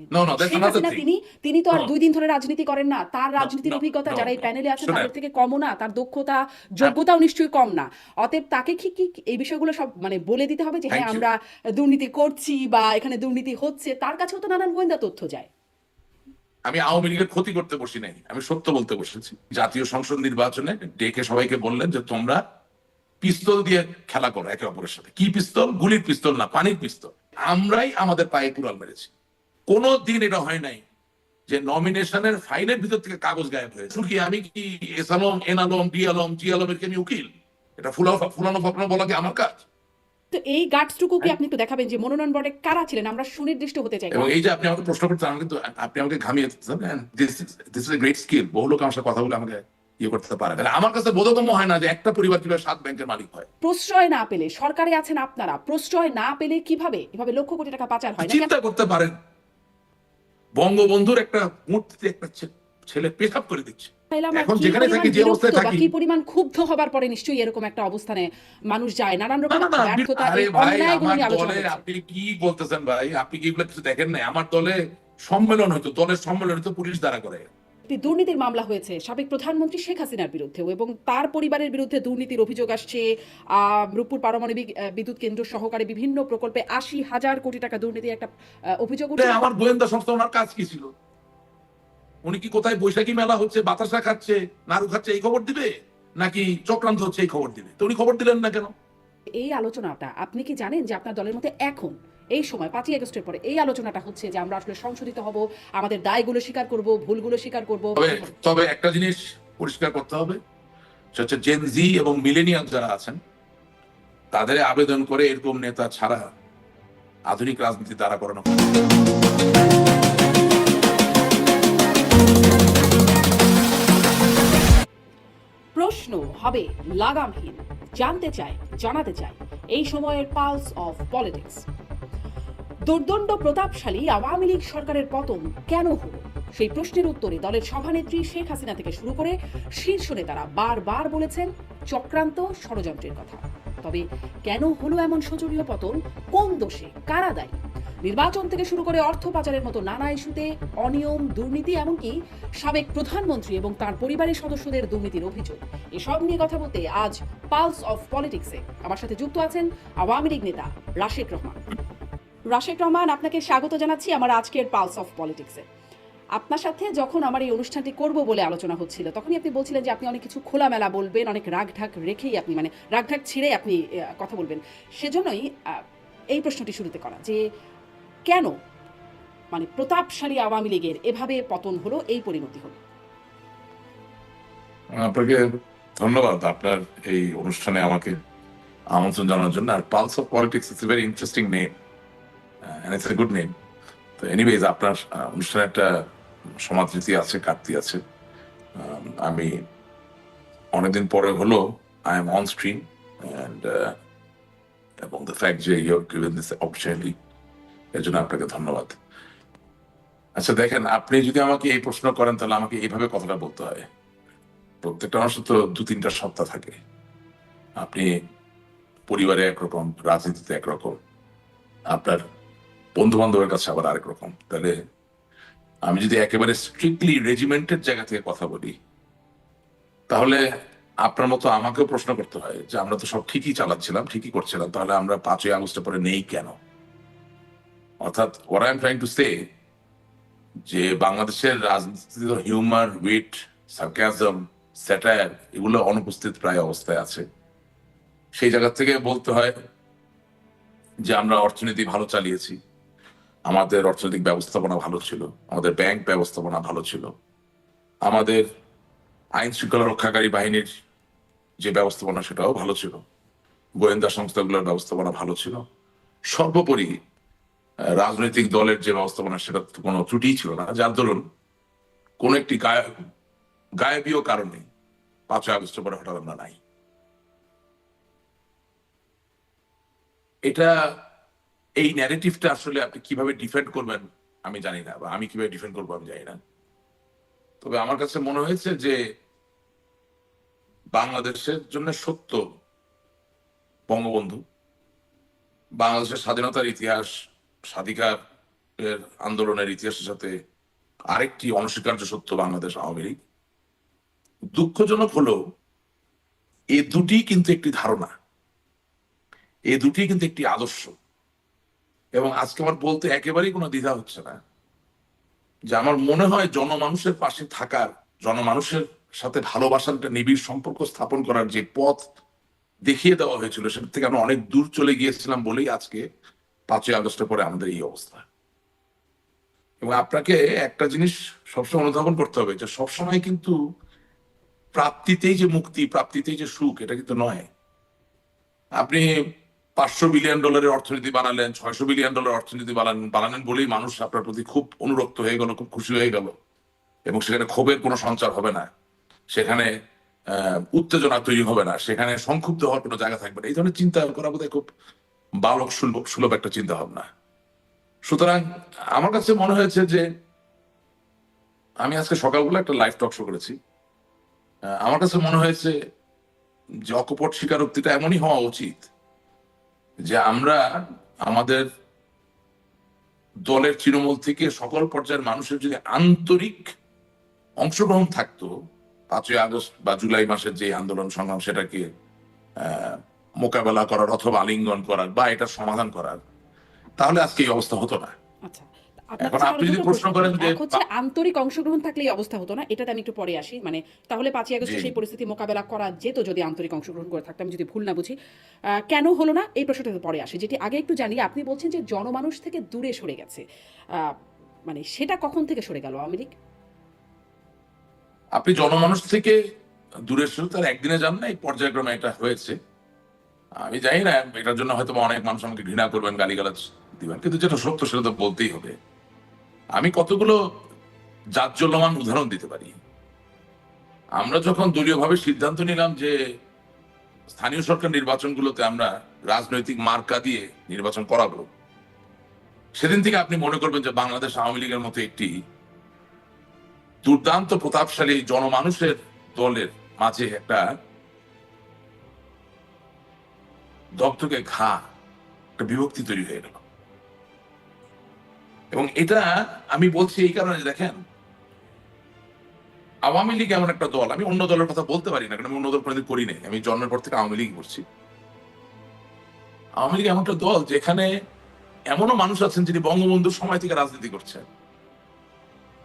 দিন। No, no, that's Sheikh another Hasina thing. তিনি তো আর No, 2 দিন ধরে রাজনীতি করেন না। তার no, রাজনীতির no, অভিজ্ঞতা no, যারা এই no. প্যানেলে আছেন শোনেন, তাদের থেকে কমও না। তার দক্ষতা, যোগ্যতাও নিশ্চয়ই কম না। অতএব তাকে কি এই বিষয়গুলো সব মানে বলে দিতে হবে যে হ্যাঁ, থ্যাংক ইউ। আমরা দুর্নীতি করছি বা এখানে দুর্নীতি হচ্ছে। তার কাছেও তো নানান গোয়েন্দা তথ্য যায়। আমি আওয়ামী লীগের ক্ষতি করতে বসি নাই, আমি সত্য বলতে বসেছি। জাতীয় সংসদ নির্বাচনে ডেকে সবাইকে বললেন যে তোমরা পিস্তল দিয়ে খেলা করো একে অপরের সাথে। কি পিস্তল? গুলির পিস্তল না, পানির পিস্তল। আমরাই আমাদের পায়ে কুড়াল মেরেছি। কোনো দিন এটা হয় নাই যে নমিনেশনের ফাইলের ভিতর থেকে কাগজ গায়েব হয়েছে। কি আমি কি S Alam, N Alam, D Alam, G আলমের কি আমি উকিল? এটা ফুলানো ফাপানো বলা কি আমার কাজ? তো এই গাটসটুকু কি আপনি একটু দেখাবেন যে মনোনয়ন বোর্ডে কারা ছিলেন? আমরা সুনির্দিষ্ট হতে চাই। এবং এই যে আপনি আমাকে প্রশ্ন করছেন, আমি কিন্তু আপনি আমাকে ঘামিয়ে দিচ্ছেন। This is a great skill. বহু লোক আমার সাথে কথা বলে আমাকে ইয়ে করতে পারে। তাহলে আমার কাছে বোধগম্য হয় না যে একটা পরিবার কিভাবে 7 ব্যাংকের মালিক হয়। প্রশ্রয় না পেলে, সরকারে আছেন আপনারা, প্রশ্রয় না পেলে কিভাবে এভাবে লক্ষ কোটি টাকা পাচার হয় না? চিন্তা করতে পারেন, বঙ্গবন্ধুর একটা মূর্তিতে একটা ছেলে পেশাব করে দিচ্ছে। এখন যেখানে থাকি, যে অবস্থায় থাকি, কি পরিমাণ ক্ষুব্ধ হবার পরে নিশ্চয়ই এরকম একটা অবস্থানে মানুষ যায়। নানান না রকম না না, ব্যর্থতা, আরে এই ভাই, অন্যায়গুলো আমার নিয়ে আলোচনা দলে হচ্ছে। আপনি কি বলতেছেন ভাই? আপনি কি এগুলো কিছু দেখেন নাই? আমার দলে সম্মেলন হইতো, দলের সম্মেলন হইতো, পুলিশ দ্বারা করে। একটি দুর্নীতির মামলা হয়েছে সাবেক প্রধানমন্ত্রী শেখ হাসিনার বিরুদ্ধেও, এবং তার পরিবারের বিরুদ্ধে দুর্নীতির অভিযোগ আসছে। রূপপুর পারমাণবিক বিদ্যুৎ কেন্দ্র সহকারে বিভিন্ন প্রকল্পে ৮০,০০০ কোটি টাকা দুর্নীতির একটা অভিযোগ উঠছে। আমার গোয়েন্দা সংস্থা, ওনার কাজ কি ছিল? উনি কি কোথায় বৈশাখী মেলা হচ্ছে, বাতাসা খাচ্ছে, নাড়ু খাচ্ছে, এই খবর দিবে? নাকি চক্রান্ত হচ্ছে এই খবর দিবে? তো উনি খবর দিলেন না কেন? এই আলোচনাটা আপনি কি জানেন যে আপনার দলের মধ্যে এখন এই সময় ৫ই আগস্টের পরে এই আলোচনাটা হচ্ছে যে আমরা আসলে সংশোধিত হব, আমাদের দায়গুলো স্বীকার করব, ভুলগুলো স্বীকার করব। তবে একটা জিনিস পরিষ্কার করতে হবে, সেটা হচ্ছে জেন জি এবং মিলেনিয়াল যারা আছেন তাদের আবেদন করে এরকম নেতা ছাড়া আধুনিক রাজনীতি দ্বারা করানো। প্রশ্ন হবে লাগামহীন, জানতে চাই, জানাতে চাই এই সময়ের পালস অফ পলিটিক্স। দুর্দণ্ড প্রতাপশালী আওয়ামী লীগ সরকারের পতন কেন হলো? সেই প্রশ্নের উত্তরে দলের সভানেত্রী শেখ হাসিনা থেকে শুরু করে শীর্ষ নেতারা বারবার বলেছেন চক্রান্ত, ষড়যন্ত্রের কথা। তবে কেন হলো এমন শোচনীয় পতন? কোন দোষে? কারা দায়ী? নির্বাচন থেকে শুরু করে অর্থ পাচারের মতো নানা ইস্যুতে অনিয়ম, দুর্নীতি, এমনকি সাবেক প্রধানমন্ত্রী এবং তার পরিবারের সদস্যদের দুর্নীতির অভিযোগ, এসব নিয়ে কথা বলতে আজ পালস অফ পলিটিক্সে আমার সাথে যুক্ত আছেন আওয়ামী লীগ নেতা রাশেক রহমান। রাশেক রহমান, আপনাকে স্বাগত জানাচ্ছি আমার আজকের পালস অফ পলিটিক্সে। আপনার সাথে যখন আমার এই অনুষ্ঠানটি করব বলে আলোচনা হচ্ছিল, তখনই আপনি বলছিলেন যে আপনি অনেক কিছু খোলামেলা বলবেন, অনেক রাগঢাক রেখেই আপনি মানে রাগঢাক ছিঁড়ে আপনি কথা বলবেন। সেজন্যই এই প্রশ্নটি শুরুতে করা যে কেন মানে প্রতাপশালী আওয়ামী লীগের এভাবে পতন হলো, এই পরিণতি হলো? আপনাকে ধন্যবাদ আপনার এই অনুষ্ঠানে আমাকে আমন্ত্রণ জানানোর জন্য। আর pulse of politics is a very interesting name, and it's a good name. তো এনিওয়েজ, আপনার অনুষ্ঠানে একটা সমাদৃতি আছে, কাটতি আছে। আমি অনেকদিন পরে হলো I am on screen, and এবং দ্য ফ্যাক্ট যে you have given this opportunity, এর জন্য আপনাকে ধন্যবাদ। আচ্ছা দেখেন, আপনি যদি আমাকে এই প্রশ্ন করেন তাহলে আমাকে এইভাবে কথাটা বলতে হয়। প্রত্যেকটা মানুষের তো 2-3টা সত্তা থাকে। আপনি পরিবারে একরকম, রাজনীতিতে একরকম, আপনার বন্ধু বান্ধবের কাছে আবার আরেক রকম। তাহলে আমি যদি একেবারে স্ট্রিক্টলি রেজিমেন্টের জায়গা থেকে কথা বলি, তাহলে আপনার মতো আমাকেও প্রশ্ন করতে হয় যে আমরা তো সব ঠিকই চালাচ্ছিলাম, ঠিকই করছিলাম, তাহলে আমরা 5ই আগস্টের পরে নেই কেন? অর্থাৎ what I am trying to say, যে বাংলাদেশের রাজনীতিতে হিউমার, উইট, সার্কাজম, স্যাটায়ার এগুলো অনুপস্থিত প্রায় অবস্থায় আছে। সেই জায়গা থেকে বলতে হয় যে আমরা অর্থনীতি ভালো চালিয়েছি, আমাদের অর্থনৈতিক ব্যবস্থাপনা ভালো ছিল, আমাদের ব্যাংক ব্যবস্থাপনা ভালো ছিল, আমাদের আইন শৃঙ্খলা রক্ষাকারী বাহিনীর যে ব্যবস্থাপনা সেটাও ভালো ছিল, গোয়েন্দা সংস্থাগুলোর ব্যবস্থাপনা ভালো ছিল। সর্বোপরি রাজনৈতিক দলের যে ব্যবস্থাপনা সেটা কোনো ত্রুটি ছিল না, যার দরুন কোন একটি গায়েবীয় কারণে 5ই আগস্টের পরে হঠাৎ আমরা নাই। এটা, এই ন্যারেটিভটা আসলে আপনি কিভাবে ডিফেন্ড করবেন আমি জানি না, বা আমি কিভাবে ডিফেন্ড করবো আমি জানি না। তবে আমার কাছে মনে হয়েছে যে বাংলাদেশের জন্য সত্য বঙ্গবন্ধু, বাংলাদেশের স্বাধীনতার ইতিহাস, স্বাধিকার এর আন্দোলনের ইতিহাসের সাথে আরেকটি অনস্বীকার্য সত্য বাংলাদেশ আওয়ামী লীগ। দুঃখজনক হলো এ দুটি কিন্তু একটি ধারণা, এ দুটি কিন্তু একটি আদর্শ। এবং আজকে আমার বলতে একেবারেই কোনো দ্বিধা হচ্ছে না যে আমার মনে হয় জনমানুষের পাশে থাকার, জনমানুষের সাথে ভালোবাসার একটা নিবিড় সম্পর্ক স্থাপন করার যে পথ দেখিয়ে দেওয়া হয়েছিল সেটা থেকে আমরা অনেক দূর চলে গিয়েছিলাম বলেই আজকে 5ই আগস্টের পরে আমাদের এই অবস্থা। এবং আপনাকে একটা জিনিস সবসময় অনুধাবন করতে হবে যে সবসময় কিন্তু প্রাপ্তিতেই যে মুক্তি, প্রাপ্তিতেই যে সুখ, এটা কিন্তু নয়। আপনি $500 বিলিয়ন অর্থনীতি বানালেন, $600 বিলিয়ন অর্থনীতি বানালেন বলেই মানুষ আপনার প্রতি খুব অনুরক্ত হয়ে গেল, খুব খুশি হয়ে গেল, এবং সেখানে ক্ষোভের কোনো সঞ্চার হবে না, সেখানে উত্তেজনা তৈরি হবে না, সেখানে সংক্ষুব্ধ হওয়ার কোনো জায়গা থাকবে না। এই ধরনের চিন্তা করা বোধহয় খুব বালক সুলভ একটা চিন্তা ভাবনা। সুতরাং আমার কাছে মনে হয়েছে যে আমি আজকে সকালবেলা একটা লাইভ টক শো করেছি। আমার কাছে মনে হয়েছে যে অকপট স্বীকারোক্তিটা এমনই হওয়া উচিত যে আমরা আমাদের দলের তৃণমূল থেকে সকল পর্যায়ের মানুষের যদি আন্তরিক অংশগ্রহণ থাকতো 5ই আগস্ট বা জুলাই মাসের যে আন্দোলন সংগ্রাম সেটাকে মোকাবেলা করার অথবা আলিঙ্গন করার বা এটার সমাধান করার, তাহলে আজকে এই অবস্থা হতো না। আচ্ছা, আপনার এখন কাছে আপনি আরো যদি দুটো প্রশ্ন করেন যে এক হচ্ছে আন্তরিক অংশগ্রহণ থাকলে এই অবস্থা হতো না, এটাতে আমি একটু পরে আসি। মানে তাহলে 5ই আগস্টে জি, সেই পরিস্থিতি মোকাবেলা করা যেত যদি আন্তরিক অংশগ্রহণ করে থাকতাম, যদি ভুল না বুঝি। কেন হলো না এই প্রশ্নটাতে পরে আসি। যেটি আগে একটু জানি, আপনি বলছেন যে জনমানুষ থেকে দূরে সরে গেছে। আহ, মানে সেটা কখন থেকে সরে গেল আওয়ামী লীগ? আপনি জনমানুষ থেকে দূরে সরে তার একদিনে যান না, এই পর্যায়ক্রমে এটা হয়েছে। আমি জানি না, এটার জন্য হয়তো অনেক মানুষ আমাকে ঘৃণা করবেন, গালিগালাজ দিবেন, কিন্তু যেটা সত্য সেটা তো বলতেই হবে। আমি কতগুলো জাজ্জল্যমান উদাহরণ দিতে পারি। আমরা যখন দলীয়ভাবে সিদ্ধান্ত নিলাম যে স্থানীয় সরকার নির্বাচনগুলোতে আমরা রাজনৈতিক মার্কা দিয়ে নির্বাচন করাবো, সেদিন থেকে আপনি মনে করবেন যে বাংলাদেশ আওয়ামী লীগের মতো একটি দুর্দান্ত প্রতাপশালী জনমানুষের দলের মাঝে একটা দগদগে ঘা, একটা বিভক্তি তৈরি হয়ে গেল। এবং এটা আমি বলছি এই কারণে, দেখেন আওয়ামী লীগ এমন একটা দল, আমি অন্য দলের কথা বলতে পারি না কারণ আমি অন্য দল কোনোদিন করি নাই, আমি জন্মের পর থেকে আওয়ামী লীগ করছি। আওয়ামী লীগ এমন একটা দল যেখানে এমনও মানুষ আছেন যিনি বঙ্গবন্ধুর সময় থেকে রাজনীতি করছেন,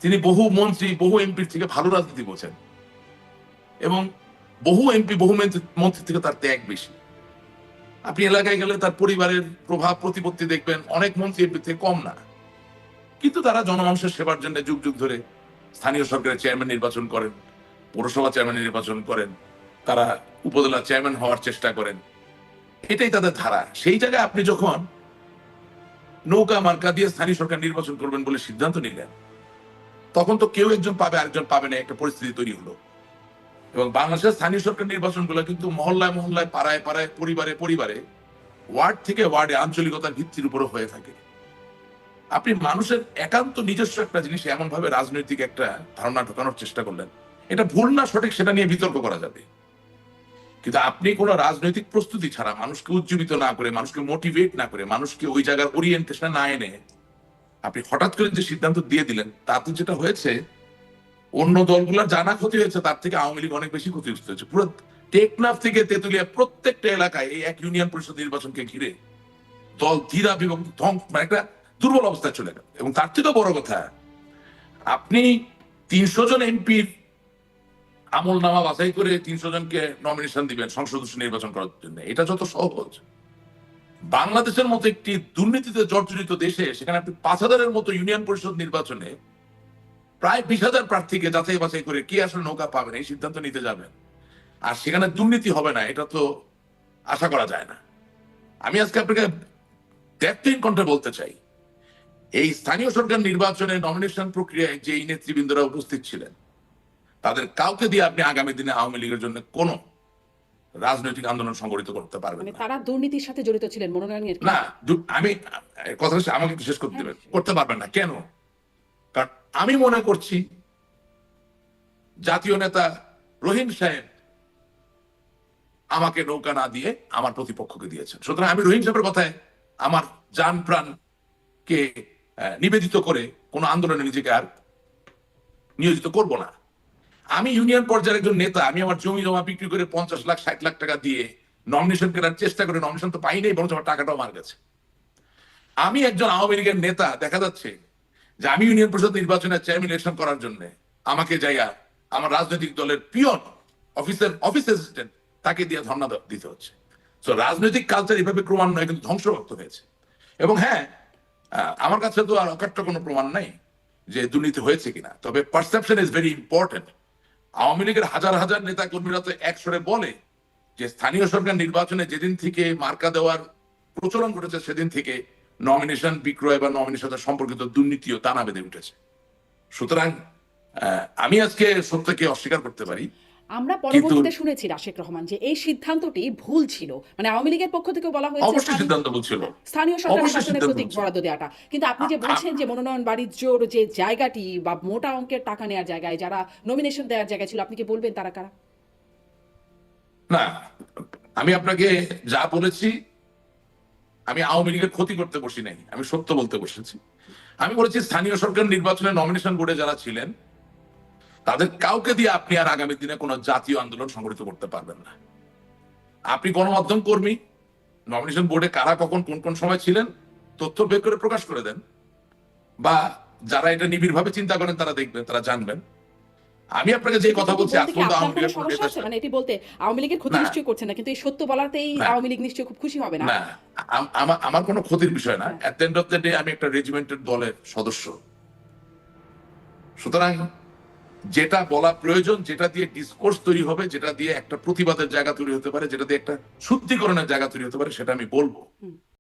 তিনি বহু মন্ত্রী বহু এমপির থেকে ভালো রাজনীতি করছেন, এবং বহু এমপি বহু মন্ত্রী থেকে তার ত্যাগ বেশি। আপনি এলাকায় গেলে তার পরিবারের প্রভাব প্রতিপত্তি দেখবেন অনেক মন্ত্রী এমপি থেকে কম না, কিন্তু তারা জনমানুষের সেবার জন্য যুগ যুগ ধরে স্থানীয় সরকারের চেয়ারম্যান নির্বাচন করেন, পৌরসভা চেয়ারম্যান নির্বাচন করেন, তারা উপজেলা চেয়ারম্যান হওয়ার চেষ্টা করেন, এটাই তাদের ধারা। সেই জায়গায় আপনি যখন নৌকা মার্কা দিয়ে স্থানীয় সরকার নির্বাচন করবেন বলে সিদ্ধান্ত নিলেন, তখন তো কেউ একজন পাবে আরেকজন পাবে না, একটা পরিস্থিতি তৈরি হলো। এবং বাংলাদেশের স্থানীয় সরকার নির্বাচনগুলো কিন্তু মহল্লায় মহল্লায়, পাড়ায় পাড়ায়, পরিবারে পরিবারে, ওয়ার্ড থেকে ওয়ার্ডে আঞ্চলিকতার ভিত্তির উপরে হয়ে থাকে। আপনি মানুষের একান্ত নিজস্ব একটা জিনিস এমন ভাবে রাজনৈতিক একটা ধারণা ঢোকানোর চেষ্টা করলেন, এটা ভুল না সঠিক সেটা নিয়ে বিতর্ক করা যাবে, কিন্তু আপনি কোনো রাজনৈতিক প্রস্তুতি ছাড়া, মানুষকে উজ্জীবিত না করে, মানুষকে মোটিভেট না করে, মানুষকে ওই জায়গার ওরিয়েন্টেশন না এনে আপনি হঠাৎ করে যে সিদ্ধান্ত দিয়ে দিলেন, তাতে যেটা হয়েছে অন্য দলগুলোর জানা ক্ষতি হয়েছে, তার থেকে আওয়ামী লীগ অনেক বেশি ক্ষতিগ্রস্ত হয়েছে। পুরো টেকনাফ থেকে তেতুলিয়া প্রত্যেকটা এলাকায় এই এক ইউনিয়ন পরিষদ নির্বাচনকে ঘিরে দল ধীরা বিভক্তি ধ্বংস, মানে একটা দুর্বল অবস্থায় চলে গেল। এবং তার থেকেও বড় কথা, আপনি 300 জন এমপির আমল নামা বাছাই করে 300 জনকে নমিনেশন দিবেন সংসদ সদস্য নির্বাচন করার জন্য, এটা যত সহজ, বাংলাদেশের মতো একটি দুর্নীতিতে জর্জরিত দেশে সেখানে আপনি 5000-এর মতো ইউনিয়ন পরিষদ নির্বাচনে প্রায় 20,000 প্রার্থীকে যাচাই বাছাই করে কি আসলে নৌকা পাবেন এই সিদ্ধান্ত নিতে যাবেন, আর সেখানে দুর্নীতি হবে না, এটা তো আশা করা যায় না। আমি আজকে আপনাকে দ্ব্যর্থহীন কণ্ঠে বলতে চাই, এই স্থানীয় সরকার নির্বাচনে নমিনেশন প্রক্রিয়ায় যে নেতৃবৃন্দরা উপস্থিত ছিলেন, তাদের কাউকে দিয়ে আপনি আগামী দিনে আওয়ামী লীগের জন্য কোনো রাজনৈতিক আন্দোলন সংগঠিত করতে পারবেন মানে না। তারা দুর্নীতির সাথে জড়িত ছিলেন মনোনয়নের না, আমি কথা আমাকে একটু শেষ করতে দেবেন, করতে পারবেন না কেন? কারণ আমি মনে করছি জাতীয় নেতা রহিম সাহেব আমাকে নৌকা না দিয়ে আমার প্রতিপক্ষকে দিয়েছেন, সুতরাং আমি রহিম সাহেবের কথায় আমার জান প্রাণ কে নিবেদিত করে কোনো আন্দোলনে নিজেকে আর নিয়োজিত করব না। আমি ইউনিয়ন পর্যায়ের একজন নেতা, আমি আমার জমি জমা বিক্রি করে 50 লাখ 60 লাখ টাকা দিয়ে নমিনেশন কেনার চেষ্টা করে নমিনেশন তো পাই নাই, বরঞ্চ আমার টাকাটাও মার গেছে। আমি একজন আওয়ামী লীগের নেতা, দেখা যাচ্ছে যে আমি ইউনিয়ন পরিষদ নির্বাচনে চেয়ারম্যান ইলেকশন করার জন্য আমাকে যাইয়া আমার রাজনৈতিক দলের পিয়ন অফিস অ্যাসিস্ট্যান্ট তাকে দিয়ে ধর্ণা দিতে হচ্ছে। তো রাজনৈতিক কালচার এভাবে ক্রমান্বয়ে কিন্তু ধ্বংসপ্রাপ্ত হয়েছে। এবং হ্যাঁ, আমার কাছে তো আর অকাট্য কোনো প্রমাণ নাই যে দুর্নীতি হয়েছে কিনা, তবে perception is very important. Awami লীগের হাজার হাজার নেতা কর্মীরা তো একসরে বলে যে স্থানীয় সরকার নির্বাচনে যেদিন থেকে মার্কা দেওয়ার প্রচলন ঘটেছে সেদিন থেকে নমিনেশন বিক্রয় বা নমিনেশন সম্পর্কিত দুর্নীতিও দানা বেঁধে উঠেছে। সুতরাং আমি আজকে সত্যকে অস্বীকার করতে পারি। আমরা পরবর্তীতে শুনেছি রাশেক রহমান যে এই সিদ্ধান্তটি ভুল ছিল, মানে আওয়ামী লীগের পক্ষ থেকে বলা হয়েছে অবশ্যই সিদ্ধান্ত ভুল ছিল, স্থানীয় সরকার অবশ্যই নির্বাচনের সিদ্ধান্ত প্রতীক ভুল ছিল। বরাদ্দ দেওয়াটা। কিন্তু আপনি যে বলছেন যে মনোনয়ন বাণিজ্যর যে জায়গাটি বা মোটা অঙ্কের টাকা নেওয়ার জায়গায় যারা নমিনেশন দেওয়ার জায়গায় ছিল, আপনি কি বলবেন তারা কারা? না, আমি আপনাকে যা বলেছি, আমি আওয়ামী লীগের ক্ষতি করতে বসি নাই, আমি সত্য বলতে বসেছি। আমি বলেছি স্থানীয় সরকার নির্বাচনে নমিনেশন বোর্ডে যারা ছিলেন তাদের কাউকে দিয়ে আপনি আর আগামী দিনে কোনো জাতীয় আন্দোলন সংগঠিত করতে পারবেন না। আপনি গণমাধ্যম কর্মী, নমিনেশন বোর্ডে কারা কখন কোন কোন সময় ছিলেন তথ্য বের করে প্রকাশ করে দেন, বা যারা এটা নিবিড়ভাবে চিন্তা করেন তারা দেখবেন, তারা জানবেন। আমি আপনাকে যে কথা বলছি, আজ বলতে কি পর্যন্ত আপনার আওয়ামী কোনো লীগের কোনো সমস্যা নেতা আছে? মানে এটি বলতে আওয়ামী লীগের ক্ষতি না। নিশ্চয়ই করছে না, কিন্তু এই সত্য বলাতেই না। আওয়ামী লীগ নিশ্চয়ই খুব খুশি হবে না। না, আমার কোনো ক্ষতির বিষয় না। At the end of the day আমি একটা রেজিমেন্টের দলের সদস্য। সুতরাং যেটা বলা প্রয়োজন, যেটা দিয়ে ডিসকোর্স তৈরি হবে, যেটা দিয়ে একটা প্রতিবাদের জায়গা তৈরি হতে পারে, যেটা দিয়ে একটা শুদ্ধিকরণের জায়গা তৈরি হতে পারে, সেটা আমি বলবো।